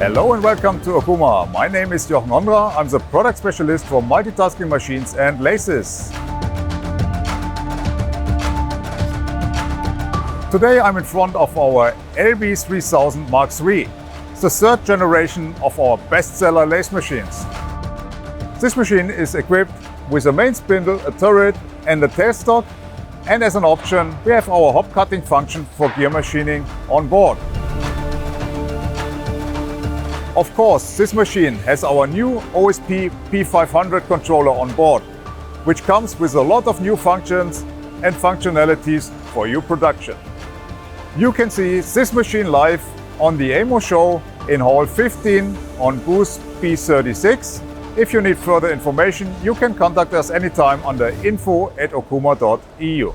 Hello and welcome to Okuma. My name is Jochen Ondra. I'm the product specialist for multitasking machines and lathes. Today I'm in front of our LB3000EX III, the third generation of our bestseller lathe machines. This machine is equipped with a main spindle, a turret and a tailstock, and as an option we have our hop cutting function for gear machining on board. Of course, this machine has our new OSP P500 controller on board, which comes with a lot of new functions and functionalities for your production. You can see this machine live on the EMO show in Hall 15 on booth B36. If you need further information, you can contact us anytime under info@okuma.eu.